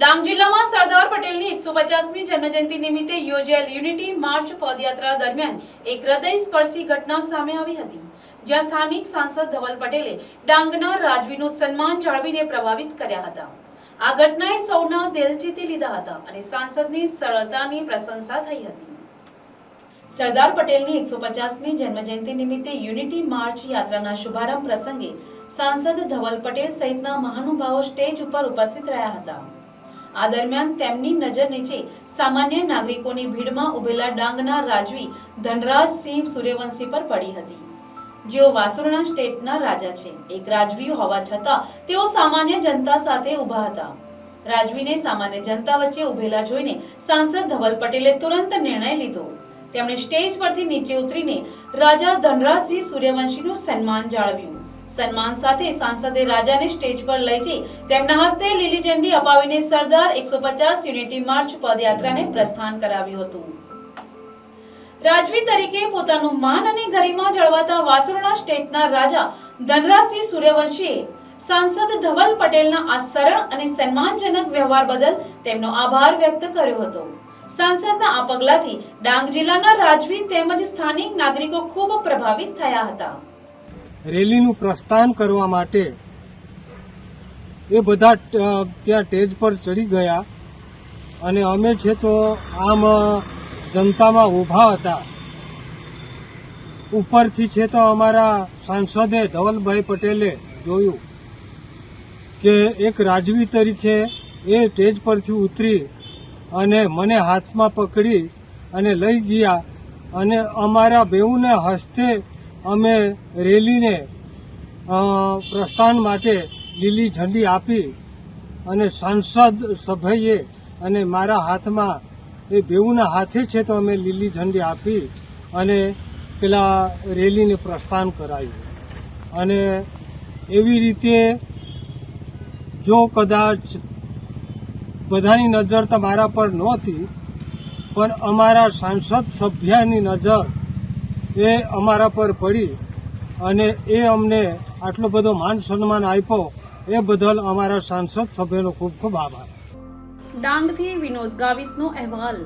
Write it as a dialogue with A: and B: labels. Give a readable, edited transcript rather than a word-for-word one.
A: ડાંગ જિલ્લામાં સરદાર પટેલની 150મી જન્મજયંતિ નિમિત્તે યોજાયેલ યુનિટી માર્ચ પદયાત્રા દરમિયાન એક હૃદયસ્પર્શી ઘટના સામે આવી હતી, જ્યાં સ્થાનિક સાંસદ ધવલ પટેલે ડાંગના રાજવીનું સન્માન જાળવીને પ્રભાવિત કર્યા હતા। આ ઘટનાએ સૌના દિલ જીતી લીધા હતા અને સાંસદની સરળતાની પ્રશંસા થઈ હતી। સરદાર પટેલની 150મી જન્મજયંતિ નિમિત્તે યુનિટી માર્ચ યાત્રાના શુભારંભ પ્રસંગે સાંસદ ધવલ પટેલ સહિતના મહાનુભાવો સ્ટેજ ઉપર ઉપસ્થિત રહ્યા હતા। આ દરમિયાન તેમની નજર નીચે સામાન્ય નાગરિકોની ભીડમાં ઉભેલા ડાંગના રાજવી ધનરાજસિંહ સૂર્યવંશી પર પડી હતી, જેઓ વાસુરણા સ્ટેટના રાજા છે। એક રાજવી હોવા છતાં તેઓ સામાન્ય જનતા સાથે ઊભા હતા। રાજવીને સામાન્ય જનતા વચ્ચે ઉભેલા જોઈને સાંસદ ધવલ પટેલે તુરંત નિર્ણય લીધો। તેમણે સ્ટેજ પરથી નીચે ઉતરીને રાજા ધનરાજસિંહ સૂર્યવંશીનું સન્માન જાળવ્યું। સન્માન સાથે સાંસદે રાજાને સ્ટેજ પર લઈ જઈ તેમના હસ્તે લીલી ઝંડી અપાવીને સરદાર 150 યુનિટી માર્ચ પદયાત્રાને પ્રસ્થાન કરાવ્યું હતું। રાજવી તરીકે પોતાનું માન અને ગરિમા જળવાતા વાસુરણા સ્ટેટના રાજા ધનરાજસિંહ સૂર્યવંશીએ સાંસદ ધવલ પટેલના આ સરળ અને સન્માનજનક વ્યવહાર બદલ તેમનો આભાર વ્યક્ત કર્યો હતો। સાંસદના આ પગલાથી ડાંગ જિલ્લાના રાજવી તેમજ સ્થાનિક નાગરિકો ખૂબ પ્રભાવિત થયા હતા।
B: રેલીનું પ્રસ્થાન કરવા માટે એ બધા ત્યાં સ્ટેજ પર ચડી ગયા અને અમે છે તો આમ જનતામાં ઊભા હતા। ઉપરથી છે તો અમારા સાંસદે ધવલભાઈ પટેલે જોયું કે એક રાજવી તરીકે એ સ્ટેજ પરથી ઉતરી અને મને હાથમાં પકડી અને લઈ ગયા અને અમારા બેઉને હસ્તે અમે રેલીને પ્રસ્થાન માટે લીલી ઝંડી આપી અને સાંસદ સભ્યએ અને મારા હાથમાં એ બેઉના હાથે છે તો અમે લીલી ઝંડી આપી અને પેલા રેલીને પ્રસ્થાન કરાયું। અને એવી રીતે જો કદાચ બધાની નજર તો મારા પર નહોતી, પણ અમારા સાંસદ સભ્યની નજર એ અમારા પર પડી અને એ અમને આટલો બધો માન સન્માન આપ્યો, એ બદલ અમારા સાંસદ સભ્યનો ખૂબ ખૂબ આભાર।
A: ડાંગથી વિનોદ ગાવિતનો અહેવાલ।